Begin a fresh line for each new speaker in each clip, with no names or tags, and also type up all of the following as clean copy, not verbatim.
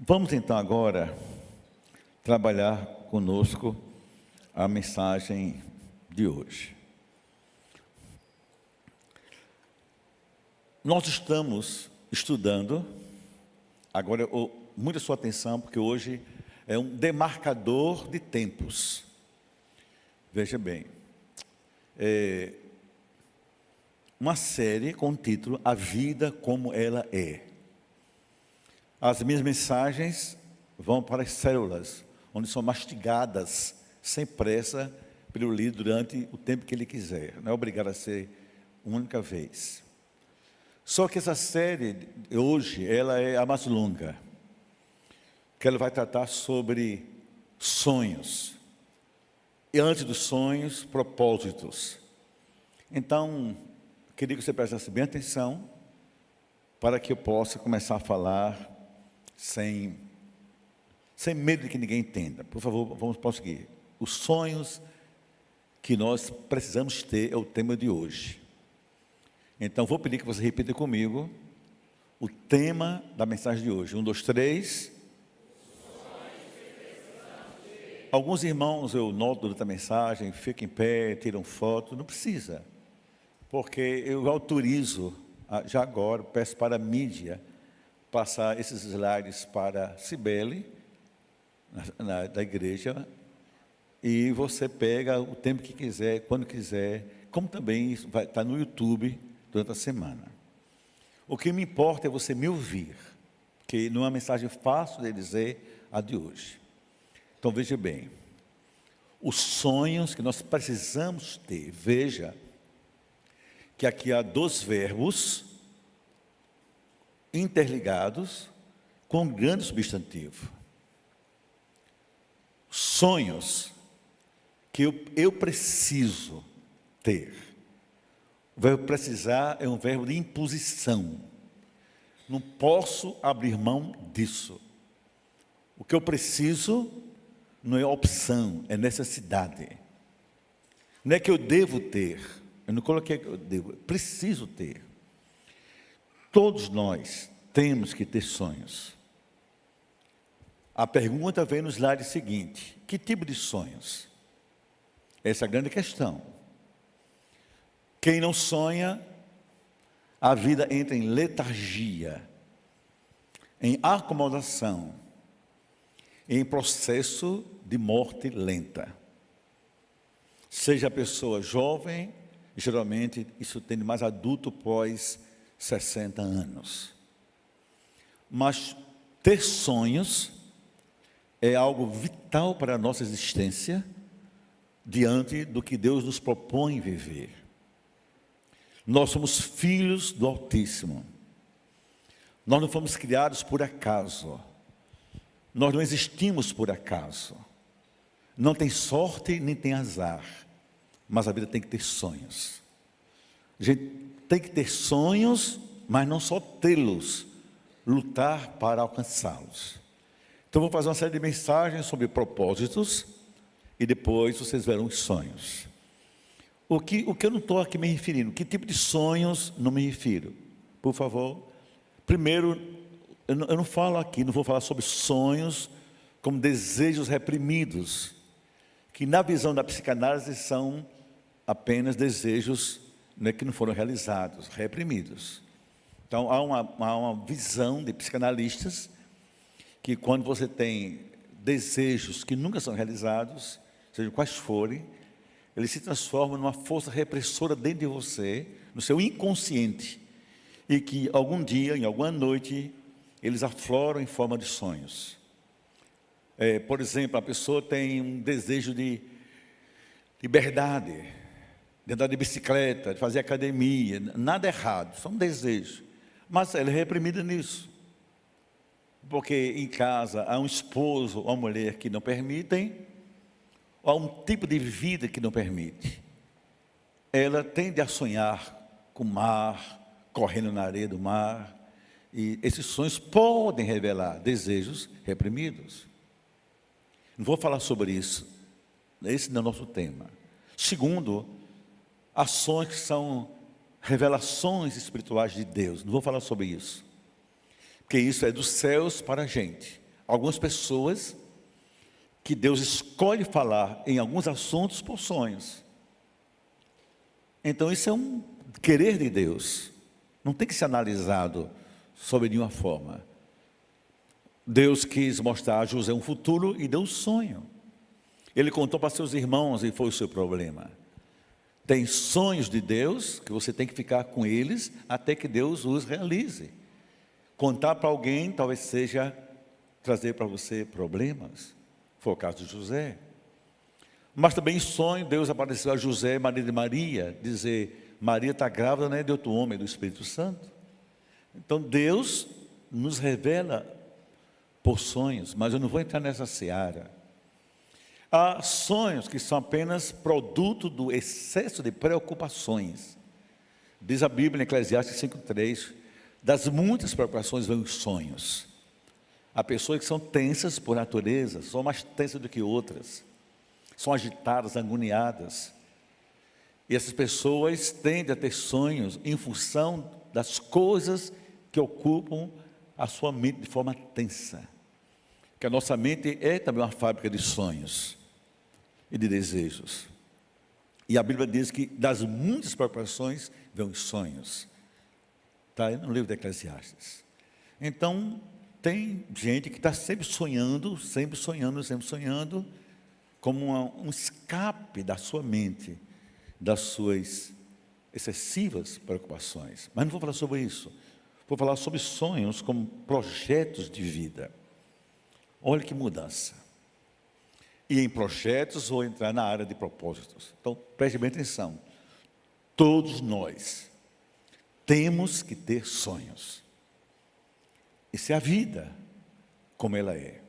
Vamos então agora trabalhar conosco a mensagem de hoje. Nós estamos estudando, agora muita sua atenção, porque hoje é um demarcador de tempos. Veja bem, uma série com o título A Vida Como Ela É. As minhas mensagens vão para as células, onde são mastigadas, sem pressa, pelo líder durante o tempo que ele quiser. Não é obrigado a ser uma única vez. Só que essa série, hoje, ela é a mais longa, que ela vai tratar sobre sonhos. E antes dos sonhos, propósitos. Então, queria que você prestasse bem atenção, para que eu possa começar a falar sem medo de que ninguém entenda. Por favor, vamos prosseguir. Os sonhos que nós precisamos ter é o tema de hoje. Então, vou pedir que você repita comigo o tema da mensagem de hoje. 1, 2, 3. Alguns irmãos, eu noto durante a mensagem, ficam em pé, tiram foto. Não precisa, porque eu autorizo, já agora, peço para a mídia passar esses slides para Cibele, da igreja, e você pega o tempo que quiser, quando quiser, como também isso vai estar no YouTube durante a semana. O que me importa é você me ouvir, porque não é uma mensagem fácil de dizer a de hoje. Então veja bem, os sonhos que nós precisamos ter, veja que aqui há 2 verbos interligados com um grande substantivo. Sonhos que eu preciso ter. O verbo precisar é um verbo de imposição. Não posso abrir mão disso. O que eu preciso não é opção, é necessidade. Não é que eu devo ter. Eu não coloquei que eu devo, preciso ter. Todos nós temos que ter sonhos. A pergunta vem no slide seguinte: que tipo de sonhos? Essa é a grande questão. Quem não sonha, a vida entra em letargia, em acomodação, em processo de morte lenta. Seja a pessoa jovem, geralmente isso tem de mais adulto pós 60 anos. Mas ter sonhos é algo vital para a nossa existência, diante do que Deus nos propõe viver. Nós somos filhos do Altíssimo. Nós não fomos criados por acaso. Nós não existimos por acaso. Não tem sorte nem tem azar. Mas a vida tem que ter sonhos. A gente tem que ter sonhos, mas não só tê-los, lutar para alcançá-los. Então vou fazer uma série de mensagens sobre propósitos e depois vocês verão os sonhos. O que eu não estou aqui me referindo, que tipo de sonhos não me refiro? Por favor. Primeiro, eu não falo aqui, não vou falar sobre sonhos como desejos reprimidos, que na visão da psicanálise são apenas desejos, né, que não foram realizados, reprimidos. Então há uma visão de psicanalistas que quando você tem desejos que nunca são realizados, sejam quais forem, eles se transformam numa força repressora dentro de você, no seu inconsciente, e que algum dia, em alguma noite, eles afloram em forma de sonhos. Por exemplo, a pessoa tem um desejo de liberdade, de andar de bicicleta, de fazer academia, nada errado, só um desejo, mas ela é reprimida nisso, porque em casa há um esposo ou uma mulher que não permitem, ou há um tipo de vida que não permite. Ela tende a sonhar com o mar, correndo na areia do mar, e esses sonhos podem revelar desejos reprimidos. Não vou falar sobre isso, esse não é o nosso tema. Segundo, ações que são revelações espirituais de Deus, não vou falar sobre isso, porque isso é dos céus para a gente. algumas pessoas que Deus escolhe falar em alguns assuntos por sonhos. Então isso é um querer de Deus, não tem que ser analisado sobre nenhuma forma. Deus quis mostrar a José um futuro e deu um sonho. Ele contou para seus irmãos e foi o seu problema. Tem sonhos de Deus que você tem que ficar com eles até que Deus os realize. Contar para alguém talvez seja trazer para você problemas. Foi o caso de José. Mas também em sonho, Deus apareceu a José, marido de Maria, dizer: Maria está grávida, não é de outro homem, do Espírito Santo. Então Deus nos revela por sonhos, mas eu não vou entrar nessa seara. Há sonhos que são apenas produto do excesso de preocupações. Diz a Bíblia em Eclesiastes 5:3, das muitas preocupações vêm os sonhos. Há pessoas que são tensas por natureza, são mais tensas do que outras, são agitadas, agoniadas. E essas pessoas tendem a ter sonhos em função das coisas que ocupam a sua mente de forma tensa. Que a nossa mente é também uma fábrica de sonhos e de desejos. E a Bíblia diz que das muitas preocupações vêm os sonhos. Está no livro de Eclesiastes. Então, tem gente que está sempre sonhando, como um escape da sua mente, das suas excessivas preocupações. Mas não vou falar sobre isso. Vou falar sobre sonhos como projetos de vida. Olha que mudança. E em projetos vou entrar na área de propósitos. Então, preste bem atenção. Todos nós temos que ter sonhos. Isso é a vida, como ela é.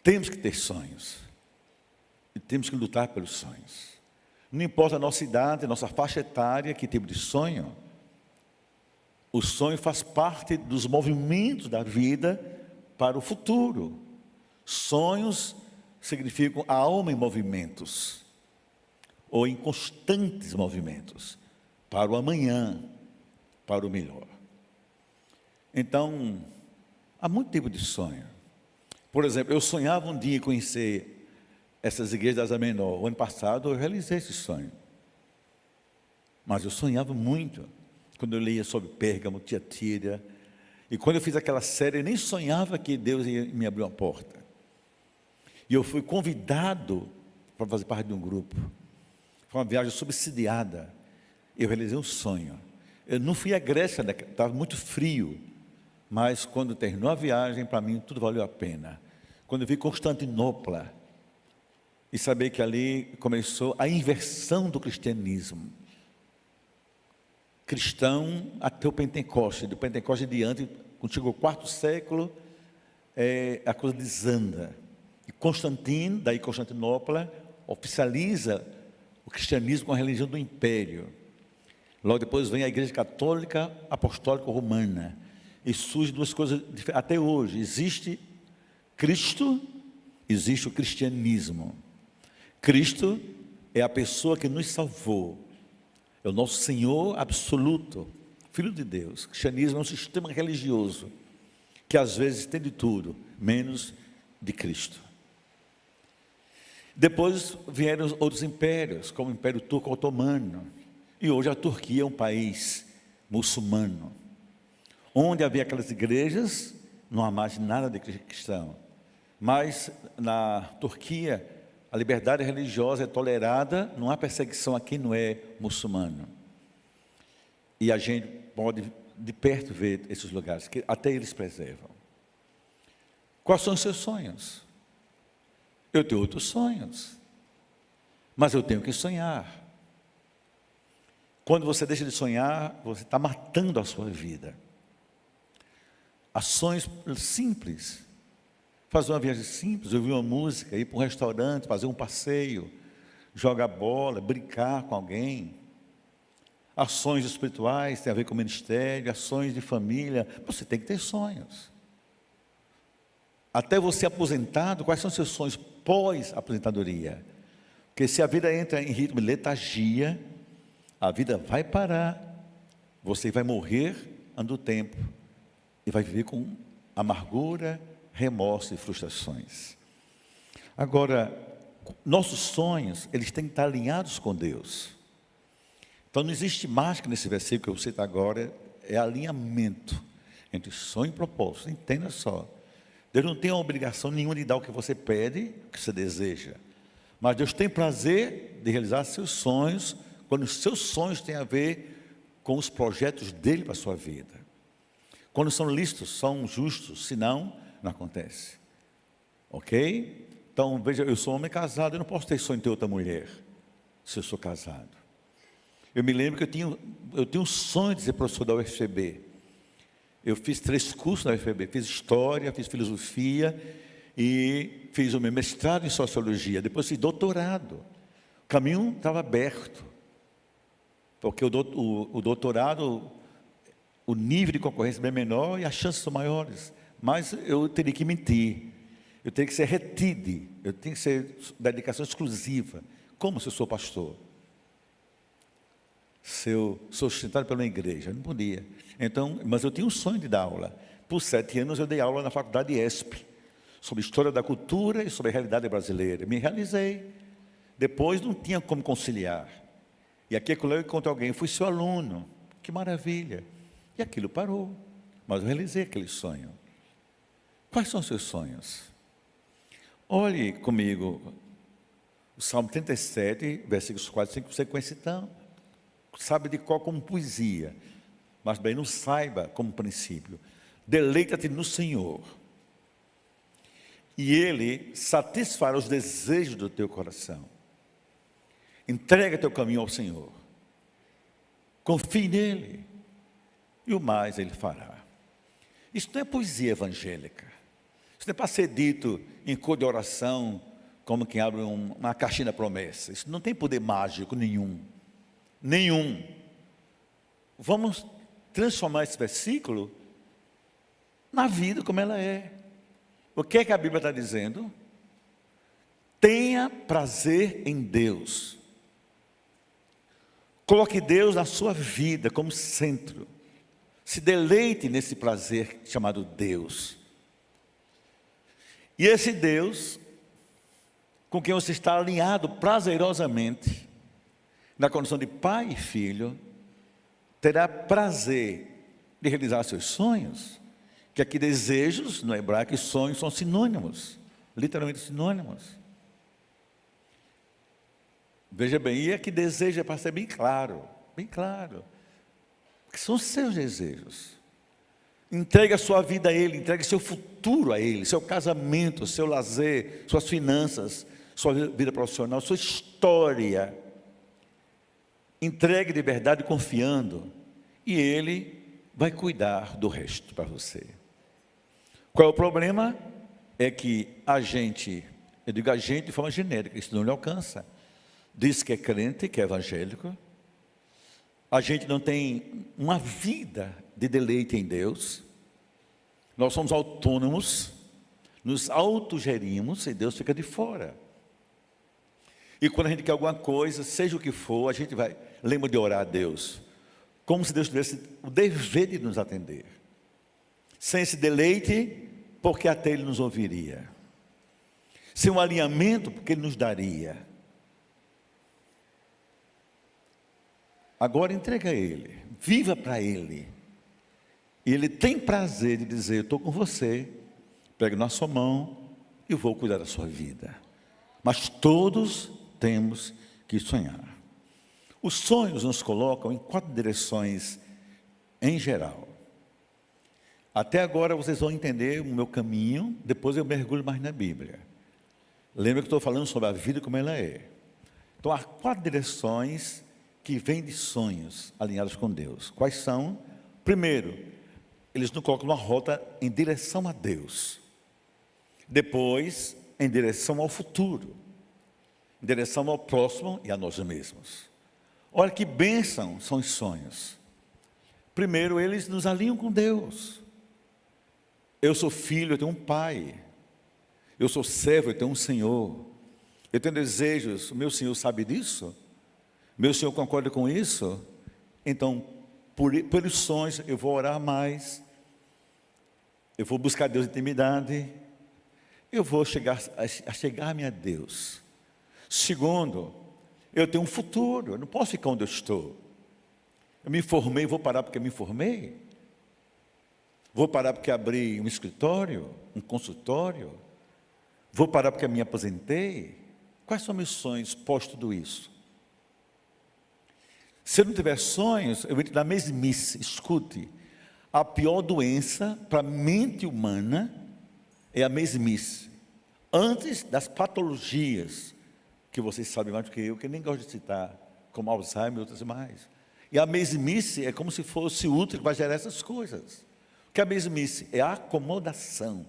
Temos que ter sonhos. E temos que lutar pelos sonhos. Não importa a nossa idade, a nossa faixa etária, que tipo de sonho. O sonho faz parte dos movimentos da vida para o futuro. Sonhos significam a alma em movimentos, ou em constantes movimentos, para o amanhã, para o melhor. Então, há muito tipo de sonho. Por exemplo, eu sonhava um dia em conhecer essas igrejas da Asa Menor. O ano passado eu realizei esse sonho. Mas eu sonhava muito, quando eu lia sobre Pérgamo, Tiatira. E quando eu fiz aquela série, eu nem sonhava que Deus ia me abrir uma porta. E eu fui convidado para fazer parte de um grupo. Foi uma viagem subsidiada. Eu realizei um sonho. Eu não fui à Grécia, estava muito frio. Mas quando terminou a viagem, para mim tudo valeu a pena. Quando eu vi Constantinopla, e saber que ali começou a inversão do cristianismo. Cristão até o Pentecoste, do Pentecoste em diante, quando chegou o quarto século, a coisa desanda. E Constantino, daí Constantinopla, oficializa o cristianismo com a religião do império. Logo depois vem a Igreja Católica Apostólica Romana. E surgem duas coisas diferentes. Até hoje, existe Cristo, existe o cristianismo. Cristo é a pessoa que nos salvou. É o nosso Senhor absoluto, Filho de Deus. O cristianismo é um sistema religioso que às vezes tem de tudo, menos de Cristo. Depois vieram outros impérios, como o Império Turco Otomano. E hoje a Turquia é um país muçulmano. Onde havia aquelas igrejas, não há mais nada de cristão. Mas na Turquia, a liberdade religiosa é tolerada, não há perseguição a quem não é muçulmano. E a gente pode de perto ver esses lugares, que até eles preservam. Quais são os seus sonhos? Eu tenho outros sonhos, mas eu tenho que sonhar. Quando você deixa de sonhar, você está matando a sua vida. Ações simples. Fazer uma viagem simples, ouvir uma música, ir para um restaurante, fazer um passeio, jogar bola, brincar com alguém. Ações espirituais, tem a ver com o ministério, ações de família. Você tem que ter sonhos. Até você aposentado, quais são os seus sonhos pós-aposentadoria? Porque se a vida entra em ritmo de letargia, a vida vai parar, você vai morrer antes do tempo e vai viver com amargura, remorso e frustrações. Agora, nossos sonhos, eles têm que estar alinhados com Deus. Então não existe mágica nesse versículo que eu cito agora, é alinhamento entre sonho e propósito. Entenda só. Deus não tem a obrigação nenhuma de dar o que você pede, o que você deseja. Mas Deus tem prazer de realizar seus sonhos, quando os seus sonhos têm a ver com os projetos dele para a sua vida. Quando são lícitos, são justos, senão, não acontece. Ok? Então, veja, eu sou um homem casado, eu não posso ter sonho de ter outra mulher, se eu sou casado. Eu me lembro que eu tinha um sonho de ser professor da UFPB. Eu fiz 3 cursos na UFPB, fiz História, fiz Filosofia e fiz o meu mestrado em Sociologia, depois fiz doutorado. O caminho estava aberto, porque o doutorado, o nível de concorrência é bem menor e as chances são maiores, mas eu teria que mentir, eu teria que ser retido, eu tenho que ser dedicação exclusiva, como se eu sou pastor. Se eu sou sustentado pela igreja, eu não podia. Então, mas eu tinha um sonho de dar aula. Por 7 anos eu dei aula na faculdade ESP, sobre história da cultura e sobre a realidade brasileira. Me realizei. Depois não tinha como conciliar. E aqui eu encontrei alguém, fui seu aluno. Que maravilha. E aquilo parou. Mas eu realizei aquele sonho. Quais são os seus sonhos? Olhe comigo o Salmo 37, versículos 4 e 5, você conhece tanto, sabe de qual como poesia, mas bem, não saiba como princípio. Deleita-te no Senhor, e Ele satisfará os desejos do teu coração. Entrega teu caminho ao Senhor, confie nele, e o mais Ele fará. Isso não é poesia evangélica, isso não é para ser dito em cor de oração, como quem abre uma caixinha da promessa. Isso não tem poder mágico nenhum. Vamos transformar esse versículo na vida como ela é. O que é que a Bíblia está dizendo? Tenha prazer em Deus. Coloque Deus na sua vida como centro. Se deleite nesse prazer chamado Deus. E esse Deus, com quem você está alinhado prazerosamente, na condição de pai e filho, terá prazer de realizar seus sonhos, que aqui desejos, no hebraico, e sonhos são sinônimos, literalmente sinônimos. Veja bem, e aqui desejo é para ser bem claro, que são seus desejos. Entregue a sua vida a Ele, entregue seu futuro a Ele, seu casamento, seu lazer, suas finanças, sua vida profissional, sua história. Entregue de verdade confiando, e Ele vai cuidar do resto para você. Qual é o problema? É que eu digo a gente de forma genérica, isso não lhe alcança. Diz que é crente, que é evangélico. A gente não tem uma vida de deleite em Deus. Nós somos autônomos, nos autogerimos e Deus fica de fora. E quando a gente quer alguma coisa, seja o que for, a gente lembra de orar a Deus, como se Deus tivesse o dever de nos atender. Sem esse deleite, porque até Ele nos ouviria. Sem um alinhamento, porque Ele nos daria. Agora entrega a Ele, viva para Ele. E Ele tem prazer de dizer, eu estou com você, pego na sua mão e vou cuidar da sua vida. Mas todos temos que sonhar. Os sonhos nos colocam em 4 direções em geral. Até agora vocês vão entender o meu caminho, depois eu mergulho mais na Bíblia. Lembra que estou falando sobre a vida como ela é. Então há 4 direções que vêm de sonhos alinhados com Deus. Quais são? Primeiro, eles nos colocam numa rota em direção a Deus. Depois, em direção ao futuro. Em direção ao próximo e a nós mesmos. Olha que bênção são os sonhos. Primeiro, eles nos alinham com Deus. Eu sou filho, eu tenho um pai. Eu sou servo, eu tenho um Senhor. Eu tenho desejos, o meu Senhor sabe disso? Meu Senhor concorda com isso? Então, pelos sonhos, eu vou orar mais. Eu vou buscar Deus em intimidade. Eu vou chegar-me a Deus. Segundo, eu tenho um futuro. Eu não posso ficar onde eu estou. Eu me formei, vou parar porque me formei? Vou parar porque abri um escritório, um consultório? Vou parar porque me aposentei? Quais são meus sonhos pós tudo isso? Se eu não tiver sonhos, eu entro na mesmice. Escute, a pior doença para a mente humana é a mesmice. Antes das patologias, que vocês sabem mais do que eu nem gosto de citar, como Alzheimer e outras mais. E a mesmice é como se fosse útil para gerar essas coisas. O que é a mesmice? É a acomodação.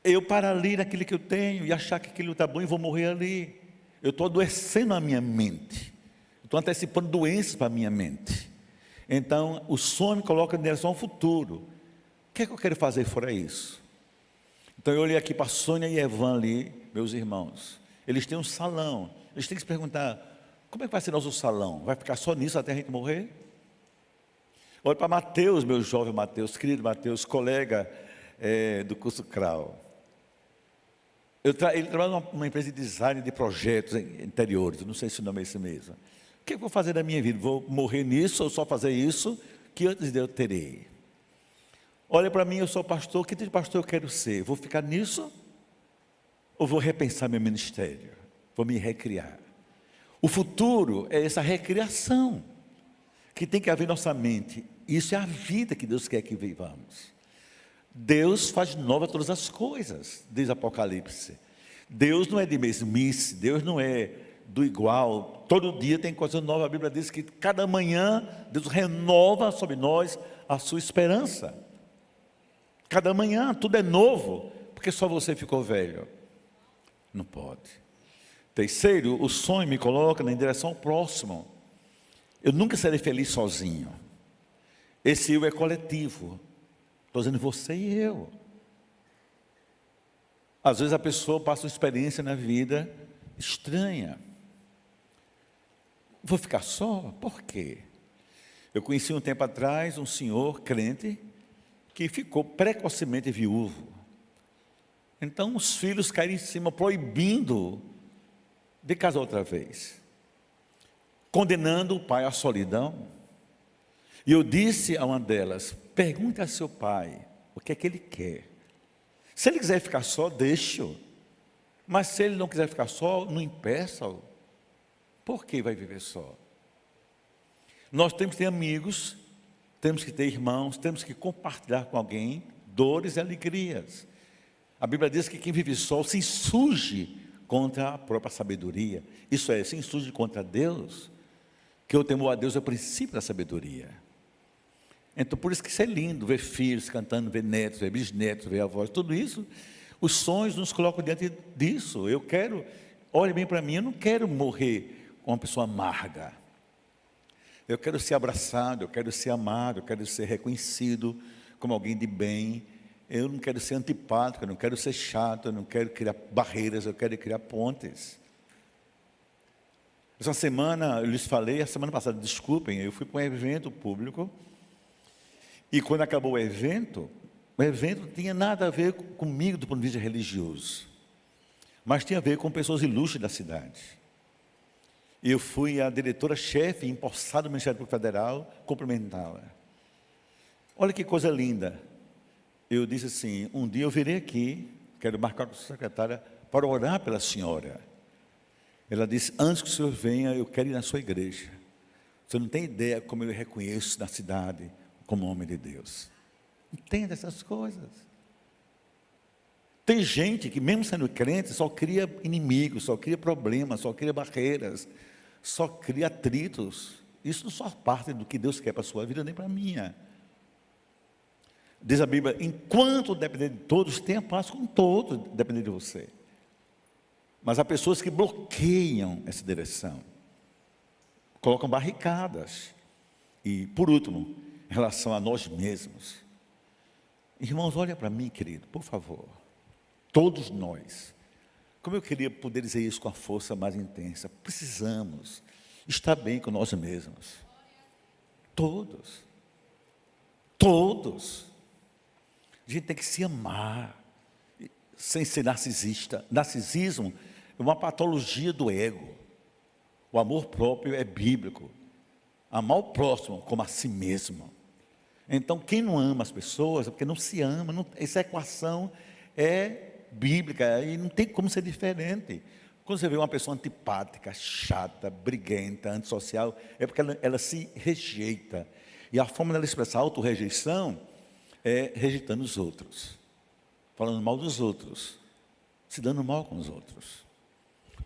Eu parar ali naquilo que eu tenho e achar que aquilo está bom e vou morrer ali. Eu estou adoecendo a minha mente. Estou antecipando doenças para a minha mente. Então, o sonho me coloca em direção ao futuro. O que é que eu quero fazer fora isso? Então, eu olhei aqui para a Sônia e Evan ali, meus irmãos. Eles têm um salão. Eles têm que se perguntar, como é que vai ser nosso salão? Vai ficar só nisso até a gente morrer? Olha para Mateus, meu jovem Mateus, querido Mateus, colega do curso CRAU. Ele trabalha numa empresa de design de projetos interiores, não sei se o nome é esse mesmo. O que eu vou fazer da minha vida? Vou morrer nisso ou só fazer isso que antes de eu terei? Olha para mim, eu sou pastor, que tipo de pastor eu quero ser? Vou ficar nisso ou vou repensar meu ministério? Vou me recriar? O futuro é essa recriação que tem que haver em nossa mente. Isso é a vida que Deus quer que vivamos. Deus faz nova todas as coisas, diz Apocalipse. Deus não é de mesmice, Deus não é do igual. Todo dia tem coisa nova. A Bíblia diz que cada manhã Deus renova sobre nós a sua esperança. Cada manhã tudo é novo, porque só você ficou velho. Não pode. Terceiro, o sonho me coloca na direção ao próximo. Eu nunca serei feliz sozinho. Esse eu é coletivo. Estou dizendo você e eu. Às vezes a pessoa passa uma experiência na vida estranha. Vou ficar só? Por quê? Eu conheci um tempo atrás um senhor crente que ficou precocemente viúvo. Então os filhos caíram em cima, proibindo de casar outra vez, condenando o pai à solidão. E eu disse a uma delas, pergunte a seu pai o que é que ele quer. Se ele quiser ficar só, deixe-o. Mas se ele não quiser ficar só, não impeça-o. Por que vai viver só? Nós temos que ter amigos, temos que ter irmãos, temos que compartilhar com alguém dores e alegrias. A Bíblia diz que quem vive só se insurge contra a própria sabedoria. Isso é, se insurge contra Deus, que o temor a Deus é o princípio da sabedoria. Então, por isso que isso é lindo, ver filhos cantando, ver netos, ver bisnetos, ver avós, tudo isso, os sonhos nos colocam diante disso. Eu quero, olhe bem para mim, eu não quero morrer com uma pessoa amarga. Eu quero ser abraçado, eu quero ser amado, eu quero ser reconhecido como alguém de bem. Eu não quero ser antipático, eu não quero ser chato, eu não quero criar barreiras, eu quero criar pontes. Essa semana, eu lhes falei, a semana passada, desculpem, eu fui para um evento público, e quando acabou o evento não tinha nada a ver comigo do ponto de vista religioso, mas tinha a ver com pessoas ilustres da cidade. Eu fui a diretora-chefe, empossada do Ministério Público Federal, cumprimentá-la. Olha que coisa linda. Eu disse assim, um dia eu virei aqui, quero marcar com a sua secretária, para orar pela senhora. Ela disse, antes que o senhor venha, eu quero ir na sua igreja. Você não tem ideia como eu reconheço na cidade como homem de Deus. Entenda essas coisas. Tem gente que mesmo sendo crente, só cria inimigos, só cria problemas, só cria barreiras, só cria atritos. Isso não faz parte do que Deus quer para a sua vida, nem para a minha. Diz a Bíblia, enquanto depender de todos, tenha paz com todos, depender de você. Mas há pessoas que bloqueiam essa direção, colocam barricadas. E, por último, em relação a nós mesmos. Irmãos, olha para mim, querido, por favor. Todos nós. Como eu queria poder dizer isso com a força mais intensa. Precisamos estar bem com nós mesmos. Todos. Todos. A gente tem que se amar, sem ser narcisista. Narcisismo é uma patologia do ego. O amor próprio é bíblico. Amar o próximo como a si mesmo. Então, quem não ama as pessoas é porque não se ama. Essa equação é bíblica e não tem como ser diferente. Quando você vê uma pessoa antipática, chata, briguenta, antissocial, é porque ela se rejeita. E a forma dela expressar autorrejeição é rejeitando os outros, falando mal dos outros, se dando mal com os outros.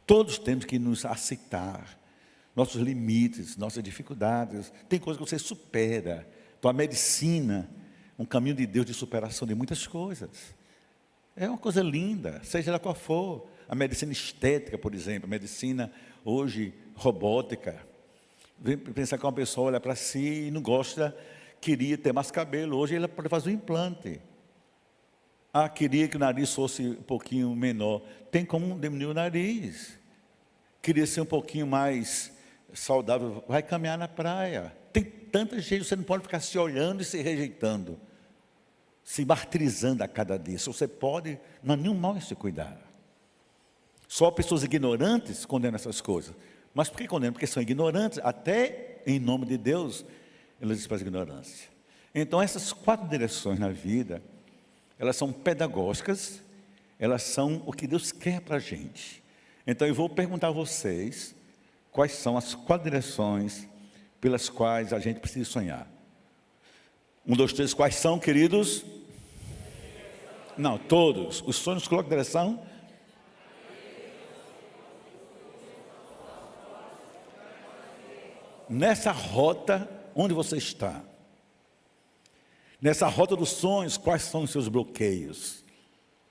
Todos temos que nos aceitar, nossos limites, nossas dificuldades. Tem coisas que você supera. Então a medicina, um caminho de Deus de superação de muitas coisas. É uma coisa linda, seja ela qual for. A medicina estética, por exemplo, a medicina hoje robótica. Vem pensar que uma pessoa olha para si e não gosta, queria ter mais cabelo, hoje ela pode fazer um implante. Ah, queria que o nariz fosse um pouquinho menor, tem como diminuir o nariz. Queria ser um pouquinho mais saudável, vai caminhar na praia. Tem tanta gente, você não pode ficar se olhando e se rejeitando, se martirizando a cada dia. Se você pode, não há nenhum mal em se cuidar. Só pessoas ignorantes condenam essas coisas. Mas por que condenam? Porque são ignorantes, até em nome de Deus, elas desprezam a ignorância. Então essas 4 direções na vida, elas são pedagógicas, elas são o que Deus quer para a gente. Então eu vou perguntar a vocês, quais são as 4 direções pelas quais a gente precisa sonhar. 1, 2, 3, quais são, queridos? Não, todos. Os sonhos colocam direção? Nessa rota, onde você está? Nessa rota dos sonhos, quais são os seus bloqueios?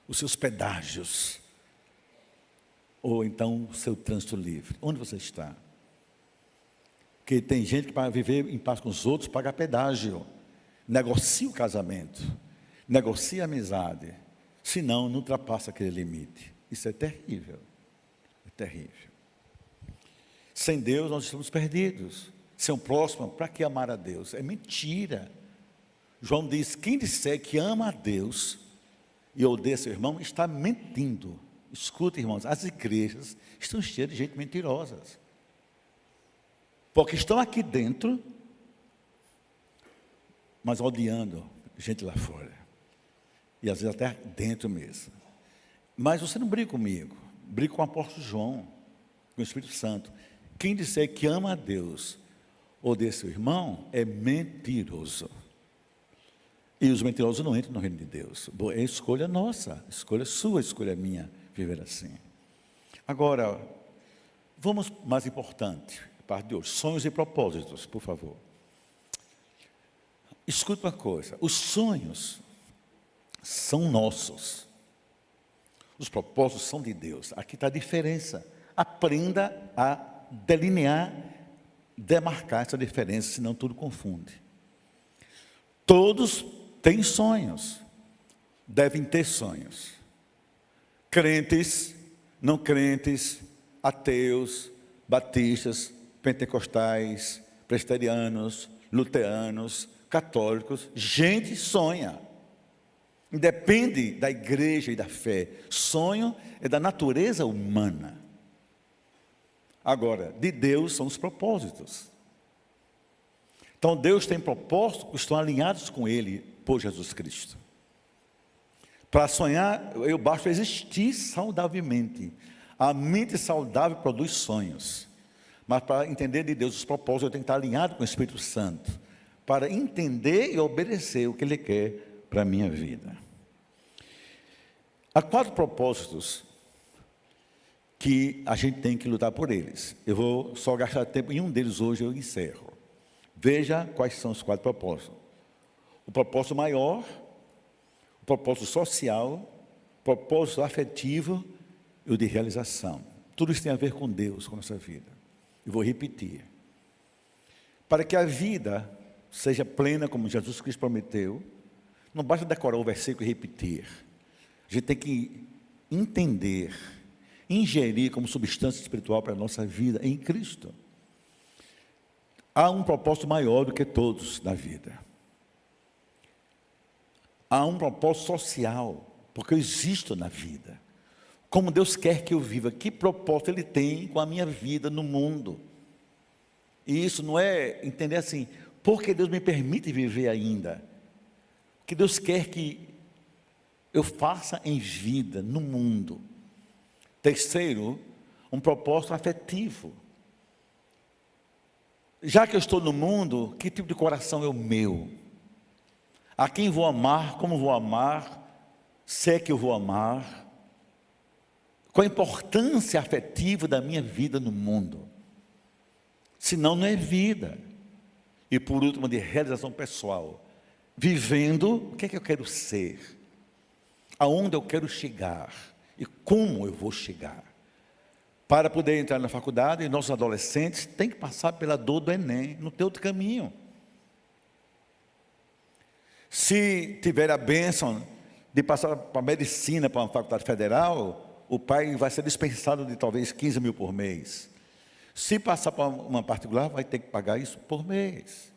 Os seus pedágios? Ou então o seu trânsito livre? Onde você está? Porque tem gente que para viver em paz com os outros paga pedágio. Negocia o casamento. Negocia a amizade. Senão, não ultrapassa aquele limite. Isso é terrível. É terrível. Sem Deus nós estamos perdidos. Sem o próximo, para que amar a Deus? É mentira. João diz, quem disser que ama a Deus e odeia seu irmão, está mentindo. Escuta, irmãos, as igrejas estão cheias de gente mentirosas. Porque estão aqui dentro, mas odiando gente lá fora. E às vezes até dentro mesmo. Mas você não briga comigo, briga com o apóstolo João, com o Espírito Santo. Quem disser que ama a Deus, odeia seu irmão, é mentiroso. E os mentirosos não entram no reino de Deus. É escolha nossa, escolha sua, escolha minha, viver assim. Agora, vamos mais importante, parte de hoje, sonhos e propósitos, por favor. Escute uma coisa, os sonhos são nossos. Os propósitos são de Deus. Aqui está a diferença. Aprenda a delinear, demarcar essa diferença, senão tudo confunde. Todos têm sonhos, devem ter sonhos. Crentes, não crentes, ateus, batistas, pentecostais, presbiterianos, luteranos, católicos, gente sonha. Independe da igreja e da fé. Sonho é da natureza humana. Agora, de Deus são os propósitos. Então, Deus tem propósitos que estão alinhados com Ele, por Jesus Cristo. Para sonhar, eu basta existir saudavelmente. A mente saudável produz sonhos. Mas para entender de Deus os propósitos, eu tenho que estar alinhado com o Espírito Santo. Para entender e obedecer o que Ele quer para a minha vida. Há 4 propósitos que a gente tem que lutar por eles. Eu vou só gastar tempo em um deles hoje, eu encerro. Veja quais são os 4 propósitos. O propósito maior, o propósito social, o propósito afetivo e o de realização. Tudo isso tem a ver com Deus, com a nossa vida. Eu vou repetir. Para que a vida seja plena, como Jesus Cristo prometeu, não basta decorar o versículo e repetir. A gente tem que entender, ingerir como substância espiritual para a nossa vida em Cristo. Há um propósito maior do que todos na vida. há um propósito social, porque eu existo na vida. Como Deus quer que eu viva, que propósito Ele tem com a minha vida no mundo. E isso não é entender assim, porque Deus me permite viver ainda. O que Deus quer que eu faça em vida, no mundo. Terceiro, um propósito afetivo. Já que eu estou no mundo, que tipo de coração é o meu? A quem vou amar, como vou amar, se é que eu vou amar? Qual a importância afetiva da minha vida no mundo? Senão não é vida. E por último, de realização pessoal. Vivendo, o que é que eu quero ser? Aonde eu quero chegar? E como eu vou chegar? Para poder entrar na faculdade, nossos adolescentes têm que passar pela dor do Enem, não tem outro caminho. Se tiver a bênção de passar para a medicina, para uma faculdade federal, o pai vai ser dispensado de talvez 15 mil por mês. Se passar para uma particular, vai ter que pagar isso por mês.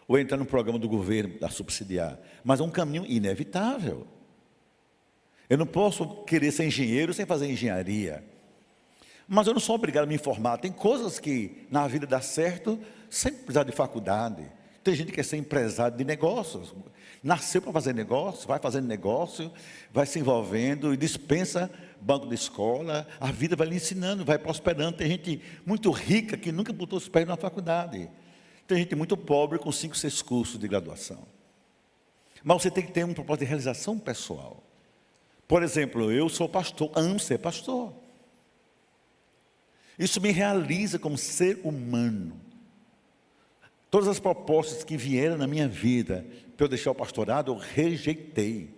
Ou entrar no programa do governo, da subsidiar. Mas é um caminho inevitável. Eu não posso querer ser engenheiro sem fazer engenharia. Mas eu não sou obrigado a me informar. Tem coisas que na vida dá certo sem precisar de faculdade. Tem gente que quer ser empresário de negócios. Nasceu para fazer negócio, vai fazendo negócio, vai se envolvendo e dispensa banco de escola. A vida vai lhe ensinando, vai prosperando. Tem gente muito rica que nunca botou os pés na faculdade. Tem gente muito pobre com 5, 6 cursos de graduação. Mas você tem que ter um propósito de realização pessoal. Por exemplo, eu sou pastor, amo ser pastor. Isso me realiza como ser humano. Todas as propostas que vieram na minha vida para eu deixar o pastorado, eu rejeitei.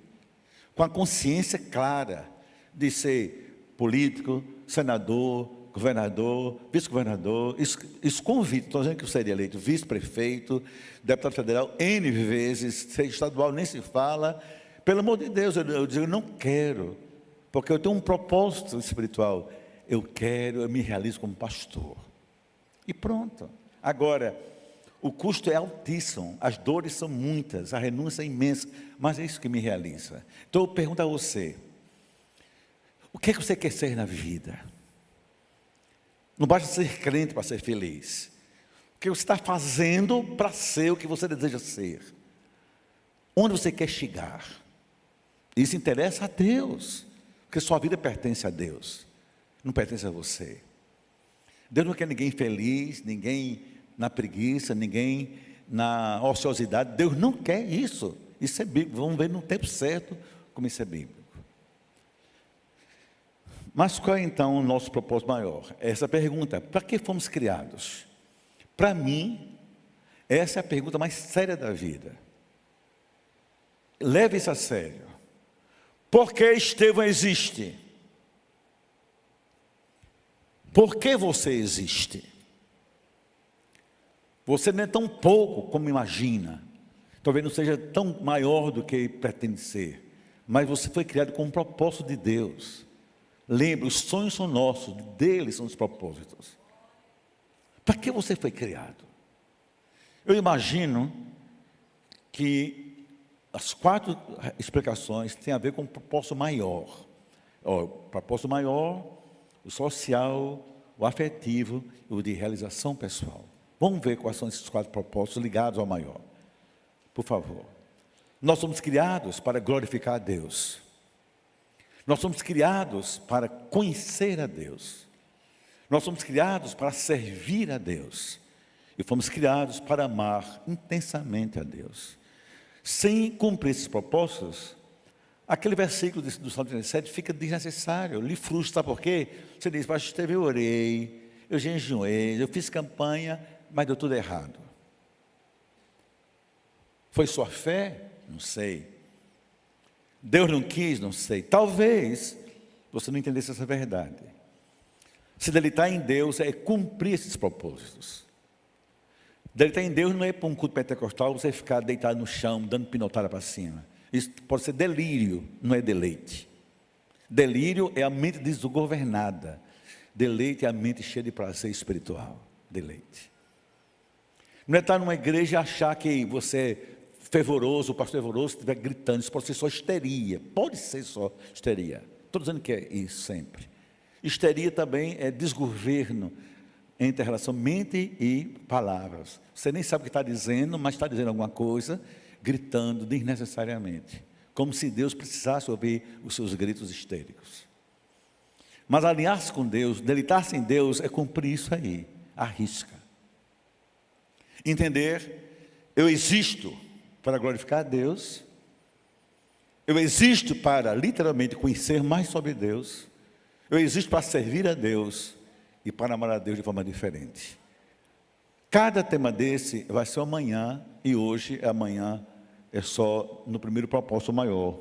Com a consciência clara de ser político, senador, governador, vice-governador. Isso convite, estou dizendo que eu seria eleito vice-prefeito, deputado federal, N vezes, ser estadual nem se fala. Pelo amor de Deus, eu digo, eu não quero, porque eu tenho um propósito espiritual. Eu me realizo como pastor. E pronto. Agora, o custo é altíssimo, as dores são muitas, a renúncia é imensa, mas é isso que me realiza. Então eu pergunto a você, o que é que você quer ser na vida? Não basta ser crente para ser feliz. O que você está fazendo para ser o que você deseja ser? Onde você quer chegar? Isso interessa a Deus, porque sua vida pertence a Deus, não pertence a você. Deus não quer ninguém feliz, ninguém na preguiça, ninguém na ociosidade. Deus não quer isso. Isso é bíblico. Vamos ver no tempo certo como isso é bíblico. Mas qual é então o nosso propósito maior? Essa pergunta, para que fomos criados? Para mim, essa é a pergunta mais séria da vida. Leve isso a sério. Por que Estevão existe? Por que você existe? Você não é tão pouco como imagina. Talvez não seja tão maior do que pretende ser. Mas você foi criado com um propósito de Deus. Lembre, os sonhos são nossos, deles são os propósitos. Para que você foi criado? Eu imagino que as 4 explicações têm a ver com um propósito maior. O propósito maior, o social, o afetivo e o de realização pessoal. Vamos ver quais são esses 4 propósitos ligados ao maior. Por favor. Nós somos criados para glorificar a Deus. Nós somos criados para conhecer a Deus. Nós somos criados para servir a Deus. E fomos criados para amar intensamente a Deus. Sem cumprir esses propósitos, aquele versículo do Salmo 37 fica desnecessário, lhe frustra, por quê? Você diz, pastor, eu orei, eu jejuei, eu fiz campanha, mas deu tudo errado. Foi sua fé? Não sei. Deus não quis? Não sei. Talvez você não entendesse essa verdade. Se deleitar em Deus é cumprir esses propósitos. Deleitar em Deus não é para um culto pentecostal você ficar deitado no chão, dando pinotada para cima. Isso pode ser delírio, não é deleite. Delírio é a mente desgovernada. Deleite é a mente cheia de prazer espiritual. Deleite. Não é estar numa igreja e achar que você fervoroso, o pastor fervoroso estiver gritando, isso pode ser só histeria, pode ser só histeria. Estou dizendo que é isso sempre. Histeria também é desgoverno entre a relação mente e palavras. Você nem sabe o que está dizendo, mas está dizendo alguma coisa, gritando desnecessariamente, como se Deus precisasse ouvir os seus gritos histéricos. Mas alinhar-se com Deus, deleitar-se em Deus, é cumprir isso aí, à risca. Entender, eu existo para glorificar a Deus, eu existo para literalmente conhecer mais sobre Deus, eu existo para servir a Deus e para amar a Deus de forma diferente. Cada tema desse vai ser amanhã, e hoje é amanhã, é só no primeiro propósito maior.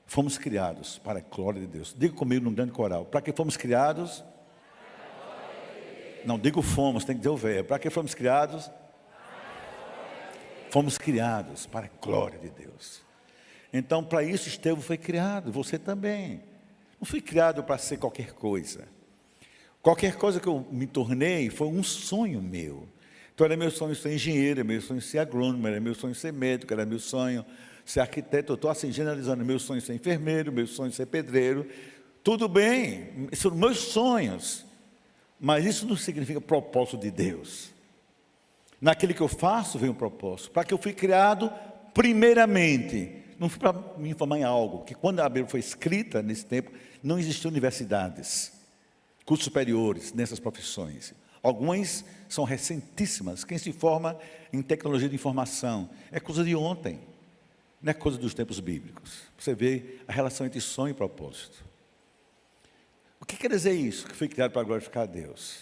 Fomos criados para a glória de Deus. Diga comigo num grande coral. Para que fomos criados? Não, digo fomos, tem que dizer o verbo. Para que fomos criados? Fomos criados para a glória de Deus. Então, para isso Estevão foi criado, você também. Não fui criado para ser qualquer coisa. Qualquer coisa que eu me tornei foi um sonho meu. Então era meu sonho ser engenheiro, era meu sonho ser agrônomo, era meu sonho ser médico, era meu sonho ser arquiteto. Eu estou assim generalizando, meu sonho ser enfermeiro, meu sonho ser pedreiro. Tudo bem, são meus sonhos, mas isso não significa propósito de Deus. Naquele que eu faço vem um propósito, para que eu fui criado primeiramente. Não fui para me informar em algo, que quando a Bíblia foi escrita nesse tempo, não existiam universidades, cursos superiores nessas profissões. Algumas são recentíssimas. Quem se forma em tecnologia de informação é coisa de ontem, não é coisa dos tempos bíblicos. Você vê a relação entre sonho e propósito. O que quer dizer isso? Que foi criado para glorificar a Deus.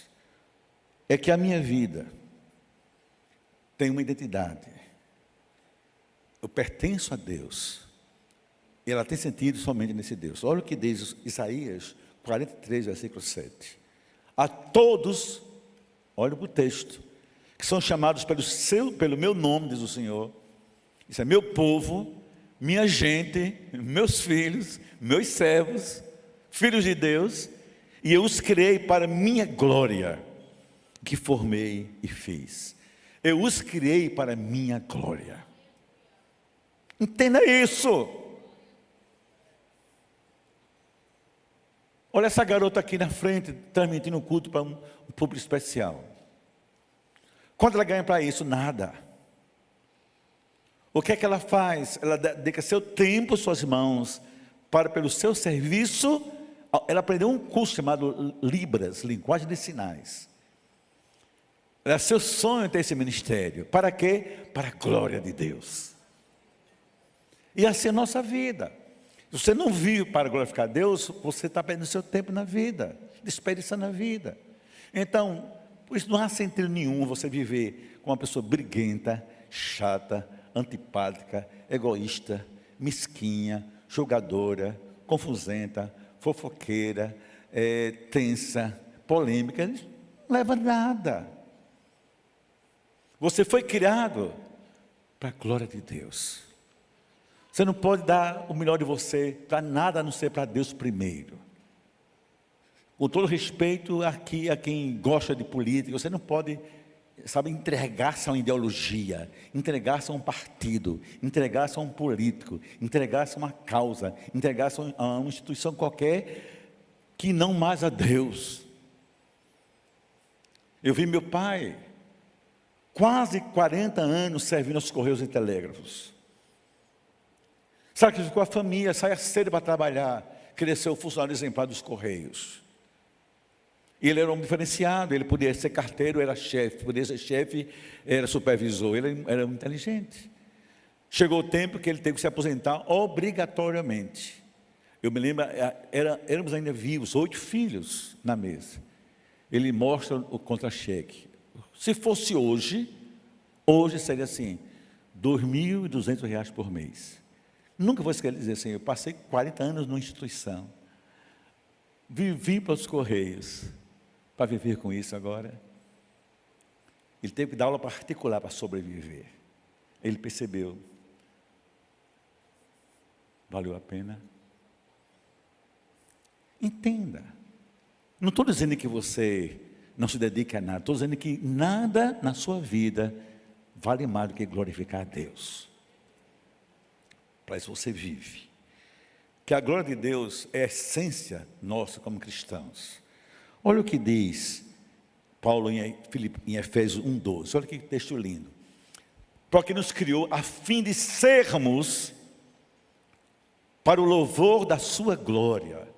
É que a minha vida tem uma identidade. Eu pertenço a Deus. E ela tem sentido somente nesse Deus. Olha o que diz Isaías 43, versículo 7. A todos, olha para o texto, que são chamados pelo meu nome, diz o Senhor. Isso é meu povo, minha gente, meus filhos, meus servos, filhos de Deus, e eu os criei para minha glória, que formei e fiz. Eu os criei para minha glória. Entenda isso. Olha essa garota aqui na frente, transmitindo um culto para um público especial. Quanto ela ganha para isso? Nada. O que é que ela faz? Ela dedica seu tempo, suas mãos, para pelo seu serviço. Ela aprendeu um curso chamado Libras, Linguagem de Sinais. Era seu sonho ter esse ministério. Para quê? Para a glória de Deus. E assim é a nossa vida. Se você não vive para glorificar a Deus, você está perdendo seu tempo na vida, desperdiçando a vida. Então, por isso não há sentido nenhum você viver com uma pessoa briguenta, chata, antipática, egoísta, mesquinha, julgadora, confusenta, fofoqueira, tensa, polêmica. Não leva a nada. Você foi criado para a glória de Deus. Você não pode dar o melhor de você para nada, a não ser para Deus primeiro. Com todo respeito aqui a quem gosta de política, você não pode, sabe, entregar-se a uma ideologia, entregar-se a um partido, entregar-se a um político, entregar-se a uma causa, entregar-se a uma instituição qualquer, que não mais a Deus. Eu vi meu pai, quase 40 anos servindo aos Correios e Telégrafos. Sacrificou a família, saia cedo para trabalhar, cresceu o funcionário exemplar dos Correios. E ele era um homem diferenciado, ele podia ser carteiro, era chefe, podia ser chefe, era supervisor, ele era inteligente. Chegou o tempo que ele teve que se aposentar obrigatoriamente. Eu me lembro, éramos ainda vivos, 8 filhos na mesa. Ele mostra o contra-cheque. Se fosse hoje seria assim, R$2.200 por mês. Nunca vou esquecer de dizer assim, eu passei 40 anos numa instituição. Vivi para os Correios, para viver com isso agora. Ele teve que dar aula particular para sobreviver. Ele percebeu. Valeu a pena? Entenda. Não estou dizendo que você não se dedique a nada. Estou dizendo que nada na sua vida vale mais do que glorificar a Deus. Para isso você vive. Que a glória de Deus é a essência nossa como cristãos. Olha o que diz Paulo em Efésios 1:12. Olha que texto lindo. Porque nos criou a fim de sermos para o louvor da sua glória,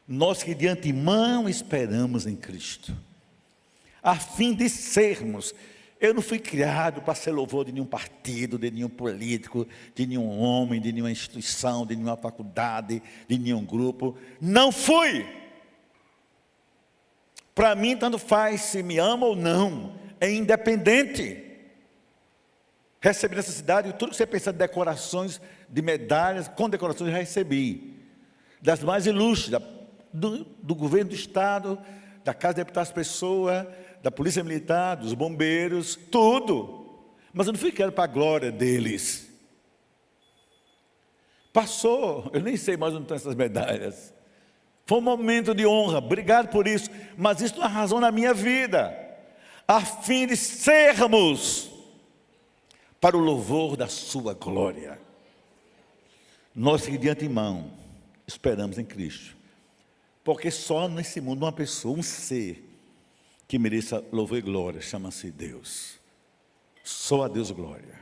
nós que de antemão esperamos em Cristo, a fim de sermos. Eu não fui criado para ser louvor de nenhum partido, de nenhum político, de nenhum homem, de nenhuma instituição, de nenhuma faculdade, de nenhum grupo. Não fui. Para mim, tanto faz se me ama ou não, é independente. Recebi nessa cidade, tudo que você pensa de decorações, de medalhas, com decorações eu já recebi. Das mais ilustres, do governo do estado, da Casa de Deputados Pessoa, da Polícia Militar, dos bombeiros, tudo. Mas eu não fui criado para a glória deles. Passou, eu nem sei mais onde estão essas medalhas. Foi um momento de honra, obrigado por isso. Mas isso não é razão na minha vida. A fim de sermos para o louvor da sua glória. Nós que de antemão esperamos em Cristo. Porque só nesse mundo uma pessoa, um ser, que mereça louvor e glória, chama-se Deus. Só a Deus glória.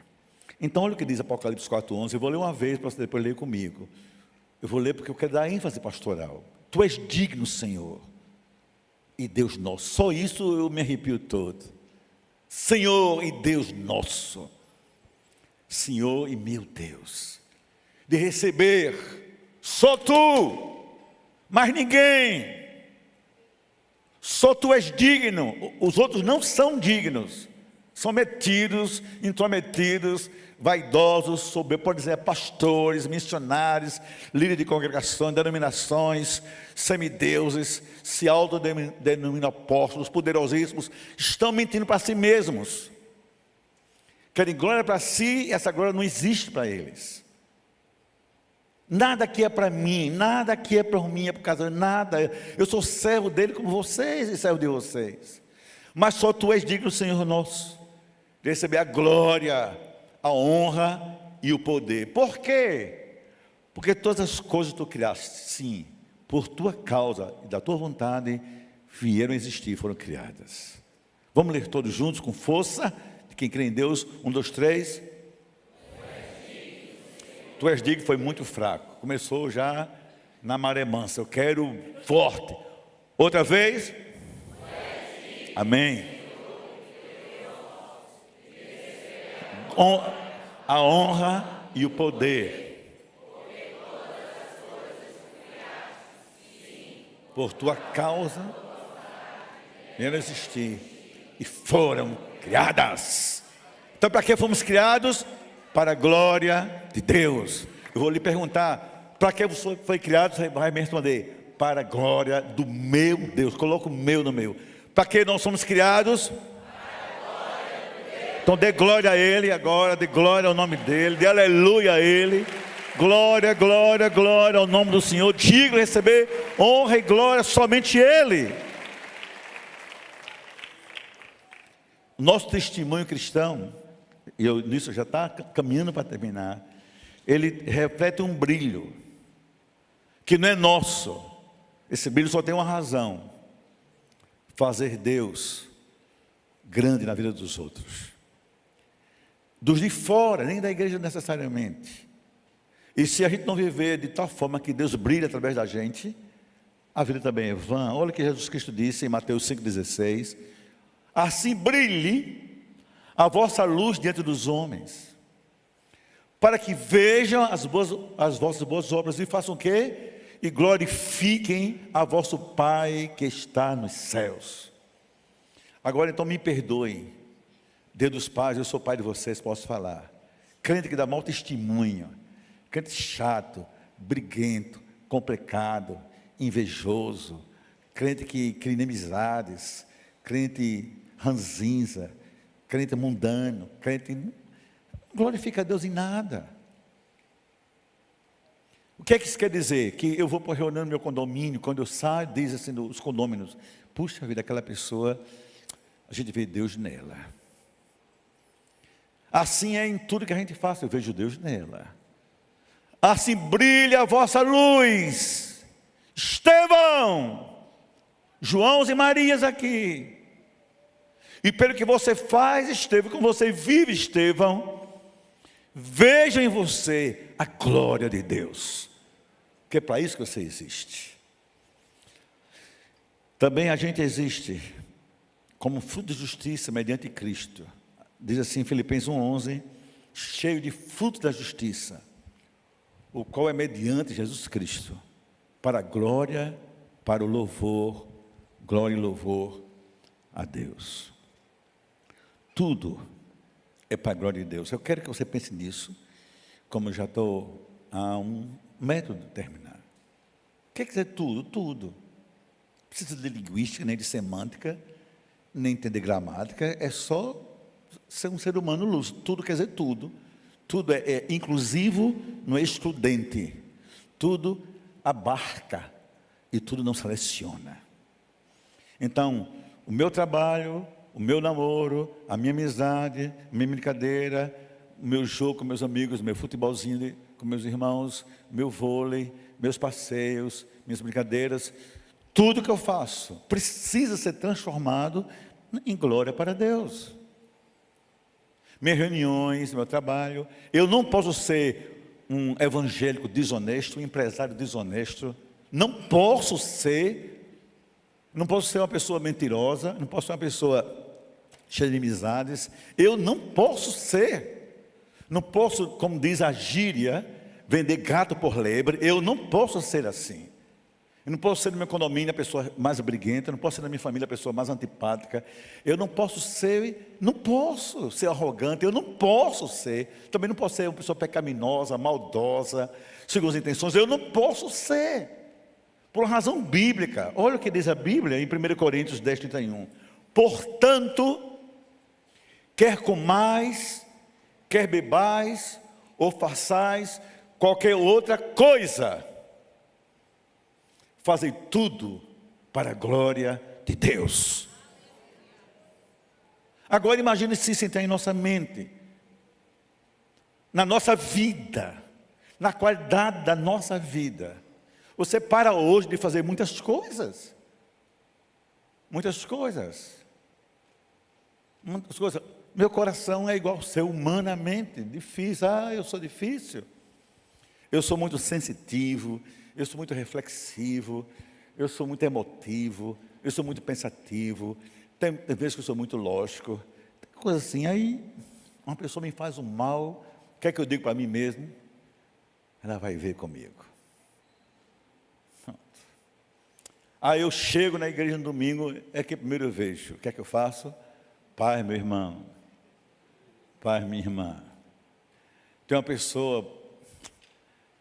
Então olha o que diz Apocalipse 4:11. Eu vou ler uma vez para você depois ler comigo. Eu vou ler porque eu quero dar ênfase pastoral. Tu és digno, Senhor, e Deus nosso. Só isso eu me arrepio todo. Senhor e Deus nosso. Senhor e meu Deus, de receber só tu, mais ninguém. Só tu és digno. Os outros não são dignos, são metidos, intrometidos, vaidosos, soberbos, pode dizer, pastores, missionários, líderes de congregações, denominações, semideuses, se autodenominam apóstolos, poderosíssimos, estão mentindo para si mesmos. Querem glória para si, e essa glória não existe para eles. Nada aqui é para mim, nada aqui é para mim, é por causa de nada. Eu sou servo dele como vocês e servo de vocês. Mas só tu és digno, Senhor nosso, de receber a glória, a honra e o poder. Por quê? Porque todas as coisas tu criaste, sim, por tua causa e da tua vontade, vieram a existir, foram criadas. Vamos ler todos juntos com força. Quem crê em Deus, 1, 2, 3. Tu és digno, foi muito fraco. Começou já na maré mansa. Eu quero forte. Outra vez. Amém. A honra e o poder. Por tua causa, vieram existir e foram criadas. Então para que fomos criados? Para a glória de Deus. Eu vou lhe perguntar, para que você foi criado? Você vai me responder, para a glória do meu Deus. Coloca o meu no meu. Para que nós somos criados? Então dê glória a Ele agora, dê glória ao nome dEle, dê aleluia a Ele. Glória, glória, glória ao nome do Senhor. Digno receber honra e glória somente Ele. Nosso testemunho cristão, e nisso já está caminhando para terminar, ele reflete um brilho, que não é nosso. Esse brilho só tem uma razão: fazer Deus grande na vida dos outros. Dos de fora, nem da igreja necessariamente. E se a gente não viver de tal forma que Deus brilha através da gente, a vida também é vã. Olha o que Jesus Cristo disse em Mateus 5,16. Assim brilhe a vossa luz diante dos homens, para que vejam as vossas boas obras e façam o quê? E glorifiquem a vosso Pai que está nos céus. Agora então me perdoem, Deus dos pais, eu sou pai de vocês, posso falar. Crente que dá mau testemunho, crente chato, briguento, complicado, invejoso, crente que cria inimizades, crente ranzinza, crente mundano, crente não glorifica a Deus em nada. O que é que isso quer dizer? Que eu vou para a reunião no meu condomínio, quando eu saio, diz assim, os condôminos, puxa vida, aquela pessoa, a gente vê Deus nela. Assim é em tudo que a gente faz, eu vejo Deus nela. assim brilha a vossa luz. Estevão, João e Marias aqui. E pelo que você faz, Estevão, como você vive, Estevão, vejo em você a glória de Deus. Que é para isso que você existe. Também a gente existe como fruto de justiça mediante Cristo. Diz assim Filipenses 1:11, cheio de fruto da justiça, o qual é mediante Jesus Cristo, para a glória, para o louvor, glória e louvor a Deus. Tudo é para a glória de Deus. Eu quero que você pense nisso, como eu já estou há um método de terminar. O que quer dizer tudo? Tudo. Não precisa de linguística, nem de semântica, nem entender gramática, é só ser um ser humano lúcido. Tudo quer dizer tudo. Tudo é inclusivo, não é excludente. Tudo abarca e tudo não seleciona. Então, o meu trabalho, o meu namoro, a minha amizade, a minha brincadeira, o meu jogo com meus amigos, meu futebolzinho com meus irmãos, meu vôlei, meus passeios, minhas brincadeiras, tudo que eu faço precisa ser transformado em glória para Deus. Minhas reuniões, meu trabalho, eu não posso ser um evangélico desonesto, um empresário desonesto, não posso ser uma pessoa mentirosa, não posso ser uma pessoa cheia de amizades, eu não posso ser, não posso, como diz a gíria, vender gato por lebre, eu não posso ser assim. Eu não posso ser no meu condomínio a pessoa mais briguenta, eu não posso ser na minha família a pessoa mais antipática, eu não posso ser arrogante, eu não posso ser, também não posso ser uma pessoa pecaminosa, maldosa, segundo as intenções, eu não posso ser, por uma razão bíblica. Olha o que diz a Bíblia em 1 Coríntios 10:31. Portanto, quer comais, quer bebais, ou façais qualquer outra coisa, fazem tudo para a glória de Deus. Agora imagine se isso entrar em nossa mente, na nossa vida, na qualidade da nossa vida. Você para hoje de fazer muitas coisas. Muitas coisas. Muitas coisas. Meu coração é igual ao seu, humanamente difícil. Eu sou difícil. Eu sou muito sensitivo, eu sou muito reflexivo, eu sou muito emotivo, eu sou muito pensativo, tem vezes que eu sou muito lógico, tem coisa assim. Aí uma pessoa me faz um mal, o que é que eu digo para mim mesmo? Ela vai ver comigo. Pronto. Aí eu chego na igreja no domingo, é que primeiro eu vejo, o que é que eu faço? Pai, meu irmão, pai, minha irmã, tem uma pessoa,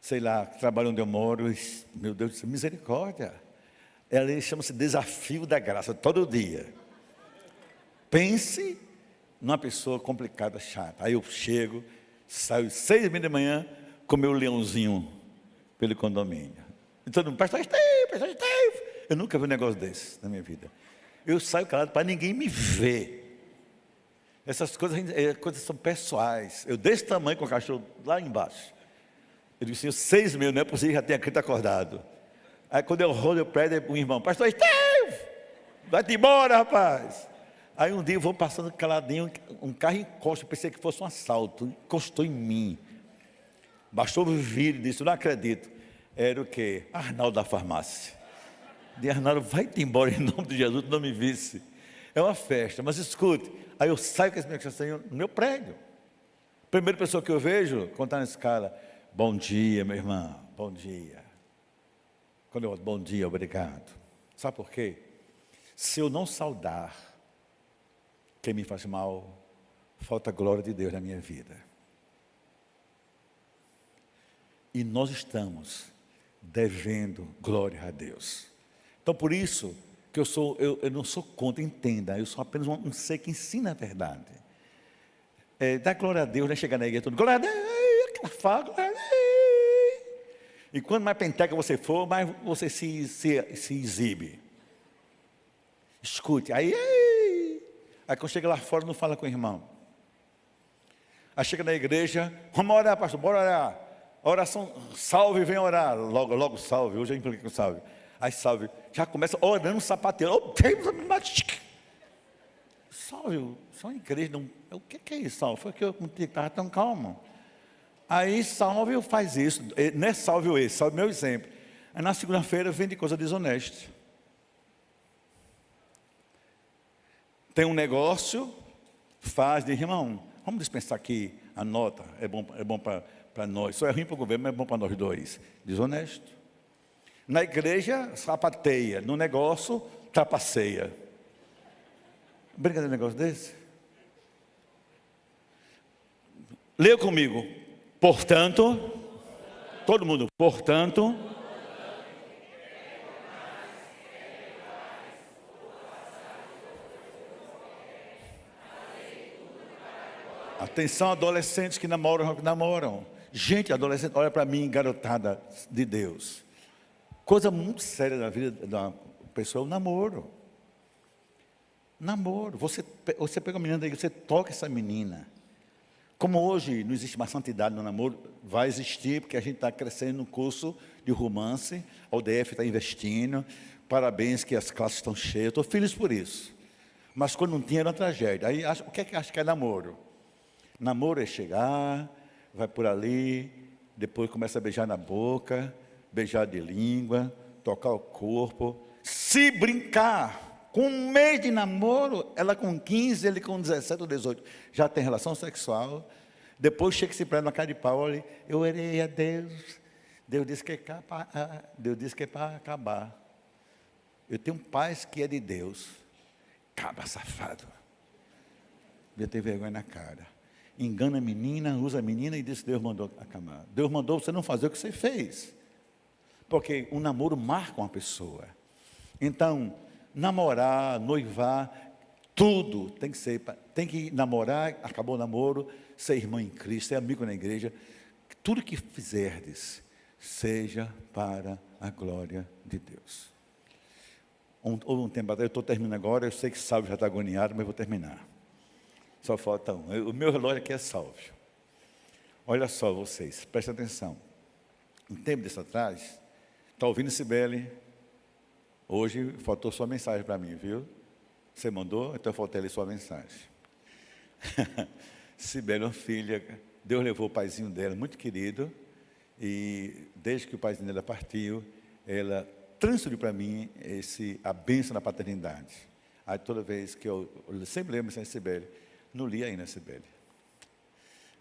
sei lá, que trabalha onde eu moro, meu Deus do céu, misericórdia. Ela chama-se desafio da graça, todo dia. Pense numa pessoa complicada, chata. Aí eu chego, saio 6h30 da manhã com meu leãozinho pelo condomínio. E todo mundo, pastor Esteve. Eu nunca vi um negócio desse na minha vida. Eu saio calado para ninguém me ver. Essas coisas são pessoais. Eu desse tamanho com o cachorro lá embaixo. Eu disse, 6 mil, não é possível, já tenha crente acordado. Aí quando eu rolo, eu presto para um irmão, pastor Esteve, vai-te embora, rapaz. Aí um dia eu vou passando caladinho, um carro encosta, eu pensei que fosse um assalto, encostou em mim. Baixou o vidro e disse, não acredito. Era o quê? Arnaldo da farmácia. De Arnaldo, vai-te embora em nome de Jesus, não me visse. É uma festa, mas escute, aí eu saio com esse meu castanho no meu prédio. Primeira pessoa que eu vejo, quando está na escala, bom dia, meu irmão, bom dia. Quando eu falo, bom dia, obrigado. Sabe por quê? Se eu não saudar quem me faz mal, falta a glória de Deus na minha vida. E nós estamos devendo glória a Deus. Então por isso que eu não sou contra, entenda, eu sou apenas um ser que ensina a verdade. Dá glória a Deus, né? Chegar na igreja, todo glória a Deus, fala, glória a Deus. E quanto mais penteca você for, mais você se exibe. Escute, aí quando chega lá fora, não fala com o irmão. Aí chega na igreja, vamos orar, pastor, bora orar. oração, salve, vem orar. Logo salve, hoje eu impliquei com salve. Aí salve, já começa orando sapateiro. Oh, salve, só uma igreja, não, o que é isso, salve? Foi que eu estava tão calmo. Aí salve faz isso, não é salve esse, salve meu exemplo. Aí na segunda-feira vende coisa desonesta. Tem um negócio, diz, irmão, vamos dispensar aqui a nota, é bom para nós, só é ruim para o governo, mas é bom para nós dois. Desonesto. Na igreja, sapateia, no negócio, trapaceia. Brinca de negócio desse? Leia comigo. Portanto, todo mundo, portanto, atenção, adolescentes que namoram. Gente, adolescente, olha para mim, garotada de Deus. Coisa muito séria na vida da pessoa, o namoro. Namoro. Você pega uma menina daí, você toca essa menina. Como hoje não existe mais santidade no namoro, vai existir, porque a gente está crescendo no curso de romance, a UDF está investindo, parabéns que as classes estão cheias, estou feliz por isso. Mas quando não tinha era uma tragédia. Aí, o que é que acha que é namoro? Namoro é chegar, vai por ali, depois começa a beijar na boca, beijar de língua, tocar o corpo, se brincar. Com um mês de namoro, ela com 15, ele com 17 ou 18, já tem relação sexual. Depois chega-se para ela na cara de pau, olha, eu orei a Deus, Deus disse que é para acabar. Eu tenho pais que é de Deus, cabra safado, devia ter vergonha na cara. Engana a menina, usa a menina e diz que Deus mandou acabar. Deus mandou você não fazer o que você fez, porque um namoro marca uma pessoa. Então, namorar, noivar, tudo tem que namorar, acabou o namoro, ser irmão em Cristo, ser amigo na igreja, tudo que fizerdes, seja para a glória de Deus. Houve um tempo atrás, eu estou terminando agora, eu sei que Salve já está agoniado, mas vou terminar. Só falta um. O meu relógio aqui é Salve. Olha só vocês, prestem atenção. Um tempo desse atrás, está ouvindo Cibele? Hoje faltou sua mensagem para mim, viu? Você mandou, então eu faltei ler sua mensagem. Cibele é uma filha, Deus levou o paizinho dela, muito querido, e desde que o paizinho dela partiu, ela transferiu para mim a bênção da paternidade. Aí toda vez que eu sempre lembro de Cibele, não li ainda Cibele.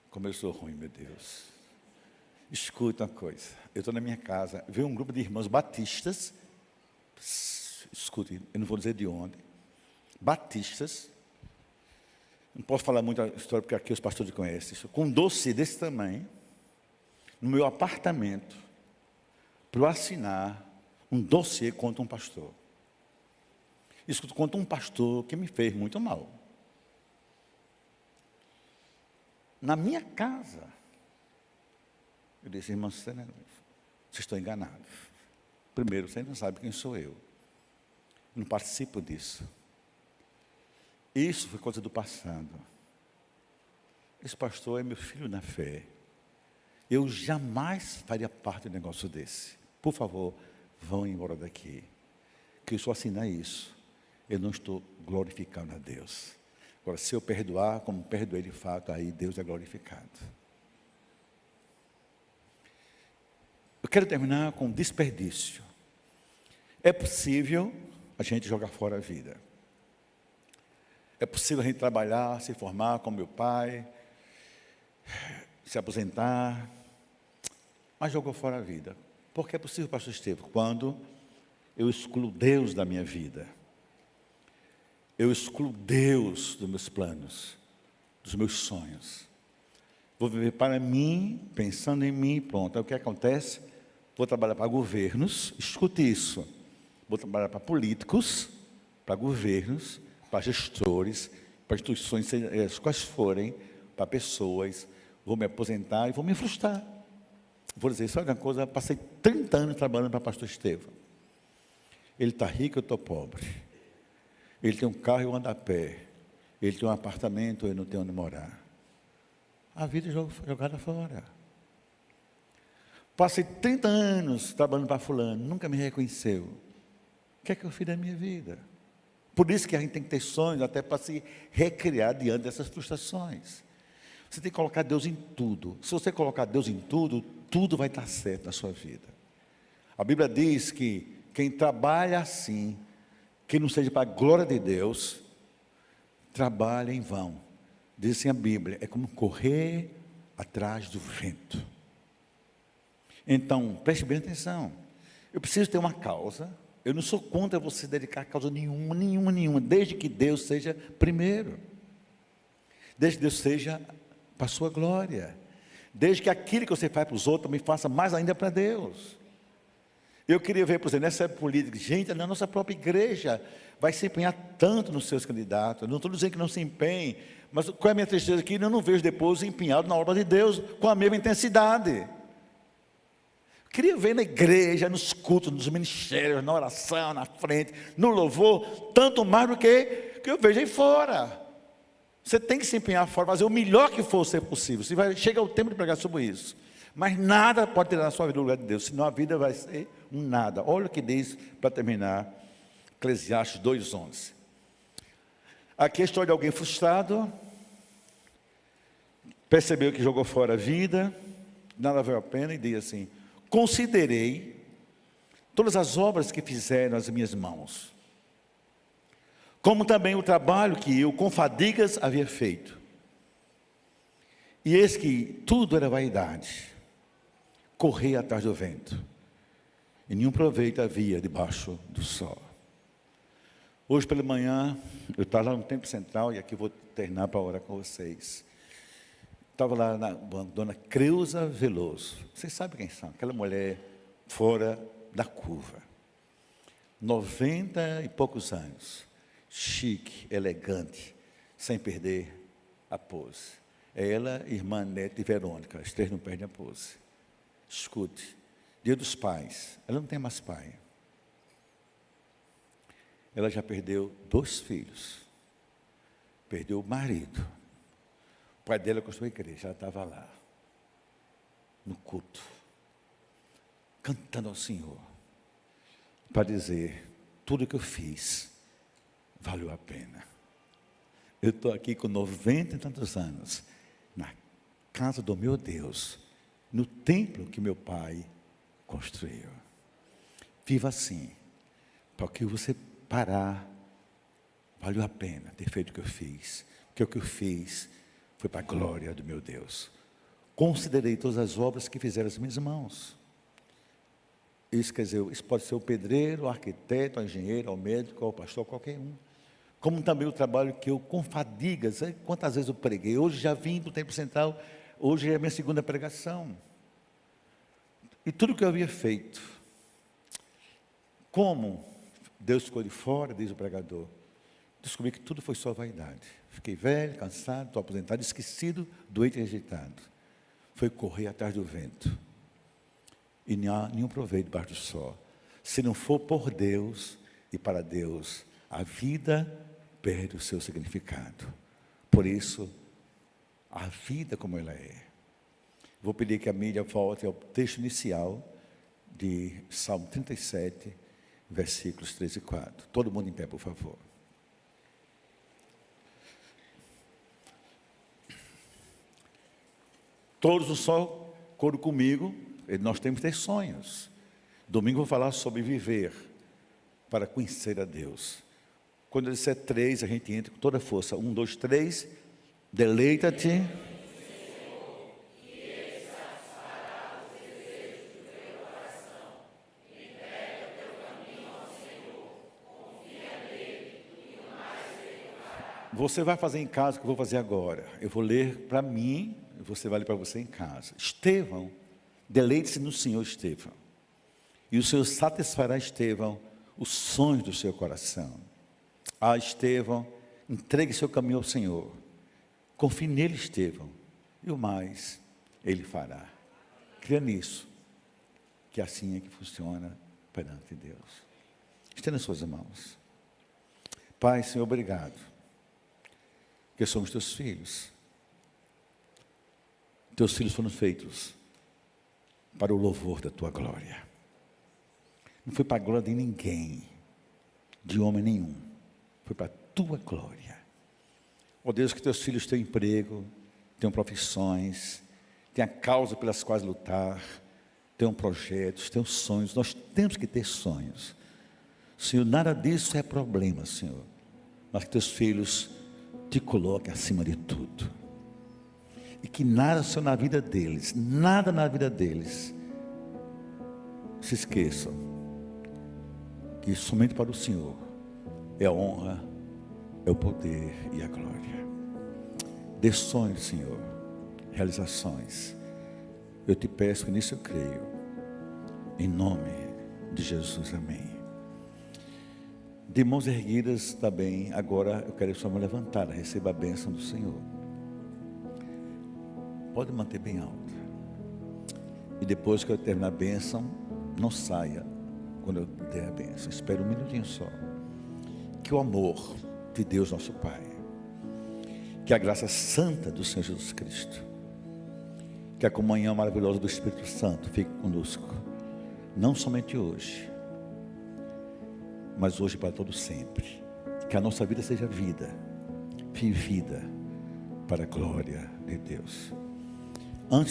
Como eu sou ruim, meu Deus. Escuta uma coisa, eu estou na minha casa, veio um grupo de irmãos batistas, escute, eu não vou dizer de onde, batistas, não posso falar muito a história porque aqui os pastores conhecem, com um dossiê desse tamanho, no meu apartamento, para eu assinar um dossiê contra um pastor. Escuta, contra um pastor que me fez muito mal. Na minha casa, eu disse, irmão, vocês estão enganados. Primeiro, você não sabe quem sou eu. Não participo disso. Isso foi coisa do passado. Esse pastor é meu filho na fé. Eu jamais faria parte de um negócio desse. Por favor, vão embora daqui. Que eu só assinar isso, eu não estou glorificando a Deus. Agora, se eu perdoar, como perdoei de fato, aí Deus é glorificado. Eu quero terminar com desperdício. É possível a gente jogar fora a vida. É possível a gente trabalhar, se formar como meu pai, se aposentar, mas jogou fora a vida. Porque é possível, pastor Estevão, quando eu excluo Deus da minha vida. Eu excluo Deus dos meus planos, dos meus sonhos. Vou viver para mim, pensando em mim, pronto. Aí o que acontece? Vou trabalhar para governos, escute isso. Vou trabalhar para políticos, para governos, para gestores, para instituições, quais forem, para pessoas. Vou me aposentar e vou me frustrar. Vou dizer, sabe uma coisa? Eu passei 30 anos trabalhando para o pastor Estevão. Ele está rico, eu estou pobre. Ele tem um carro e eu ando a pé. Ele tem um apartamento, eu não tenho onde morar. A vida é jogada fora. Passei 30 anos trabalhando para fulano, nunca me reconheceu. O que é que eu fiz da minha vida? Por isso que a gente tem que ter sonhos até para se recriar diante dessas frustrações. Você tem que colocar Deus em tudo. Se você colocar Deus em tudo, tudo vai estar certo na sua vida. A Bíblia diz que quem trabalha assim, que não seja para a glória de Deus, trabalha em vão. Diz assim a Bíblia, é como correr atrás do vento. Então, preste bem atenção. Eu preciso ter uma causa. Eu não sou contra você dedicar a causa nenhuma, desde que Deus seja primeiro. Desde que Deus seja para a sua glória. Desde que aquilo que você faz para os outros, também faça mais ainda para Deus. Eu queria ver, por exemplo, nessa política, gente, na nossa própria igreja, vai se empenhar tanto nos seus candidatos. Eu não estou dizendo que não se empenhe, mas qual é a minha tristeza aqui? Eu não vejo depois empenhado na obra de Deus, com a mesma intensidade. Queria ver na igreja, nos cultos, nos ministérios, na oração, na frente, no louvor, tanto mais do que eu vejo aí fora. Você tem que se empenhar fora, fazer o melhor que for ser possível. Chega o tempo de pregar sobre isso. Mas nada pode tirar a sua vida do lugar de Deus, senão a vida vai ser um nada. Olha o que diz, para terminar, Eclesiastes 2:11. Aqui é a história de alguém frustrado, percebeu que jogou fora a vida, nada valeu a pena, e diz assim: considerei todas as obras que fizeram as minhas mãos, como também o trabalho que eu com fadigas havia feito. E eis que tudo era vaidade, correr atrás do vento, e nenhum proveito havia debaixo do sol. Hoje pela manhã, eu estava lá no Templo Central, e aqui vou terminar para orar com vocês. Estava lá na dona Creuza Veloso. Vocês sabem quem são? Aquela mulher fora da curva. 90 e poucos anos. Chique, elegante, sem perder a pose. Ela, irmã Neta e Verônica, as três não perdem a pose. Escute, Dia dos Pais, ela não tem mais pai. Ela já perdeu 2 filhos. Perdeu o marido. O pai dela construiu a igreja, ela estava lá, no culto, cantando ao Senhor, para dizer, tudo que eu fiz, valeu a pena. Eu estou aqui com 90 e tantos anos, na casa do meu Deus, no templo que meu pai construiu. Viva assim, para que você parar, valeu a pena ter feito o que eu fiz, porque o que eu fiz foi para a glória do meu Deus. Considerei todas as obras que fizeram as minhas mãos. Isso quer dizer, isso pode ser o pedreiro, o arquiteto, o engenheiro, o médico, o pastor, qualquer um. Como também o trabalho que eu, com fadigas, quantas vezes eu preguei. Hoje já vim do Templo Central, hoje é a minha segunda pregação. E tudo que eu havia feito, como Deus ficou de fora, diz o pregador, descobri que tudo foi só vaidade. Fiquei velho, cansado, estou aposentado, esquecido, doente e rejeitado. Foi correr atrás do vento. E não há nenhum proveito debaixo do sol. Se não for por Deus e para Deus, a vida perde o seu significado. Por isso, a vida como ela é. Vou pedir que a mídia volte ao texto inicial de Salmo 37, versículos 3 e 4. Todo mundo em pé, por favor. Todos no sol, coro comigo, nós temos que ter sonhos. Domingo eu vou falar sobre viver para conhecer a Deus. Quando eu disser 3, a gente entra com toda a força. 1, 2, 3. Deleita-te. Você vai fazer em casa o que eu vou fazer agora. Eu vou ler para mim, e você vai ler para você em casa. Estevão, deleite-se no Senhor, Estevão. E o Senhor satisfará, Estevão, os sonhos do seu coração. Ah, Estevão, entregue seu caminho ao Senhor. Confie nele, Estevão. E o mais, ele fará. Creia nisso, que assim é que funciona perante Deus. Estenda suas mãos. Pai, Senhor, obrigado. Porque somos teus filhos. Teus filhos foram feitos para o louvor da tua glória. Não foi para a glória de ninguém, de homem nenhum. Foi para a tua glória. Ó Deus, que teus filhos tenham emprego, tenham profissões, tenham causa pelas quais lutar, tenham projetos, tenham sonhos. Nós temos que ter sonhos. Senhor, nada disso é problema, Senhor. Mas que teus filhos te coloquem acima de tudo. E que nada, Senhor, na vida deles, nada na vida deles, se esqueçam que somente para o Senhor é a honra, é o poder e a glória. Dê sonhos, Senhor, realizações. Eu te peço, que nisso eu creio. Em nome de Jesus, amém. De mãos erguidas também, agora eu quero sua mão levantada, receba a bênção do Senhor. Pode manter bem alta. E depois que eu terminar a bênção, não saia quando eu der a bênção. Espere um minutinho só. Que o amor de Deus nosso Pai, que a graça santa do Senhor Jesus Cristo, que a comunhão maravilhosa do Espírito Santo fique conosco, não somente hoje, mas hoje para todo sempre. Que a nossa vida seja vida, vivida para a glória de Deus. Antes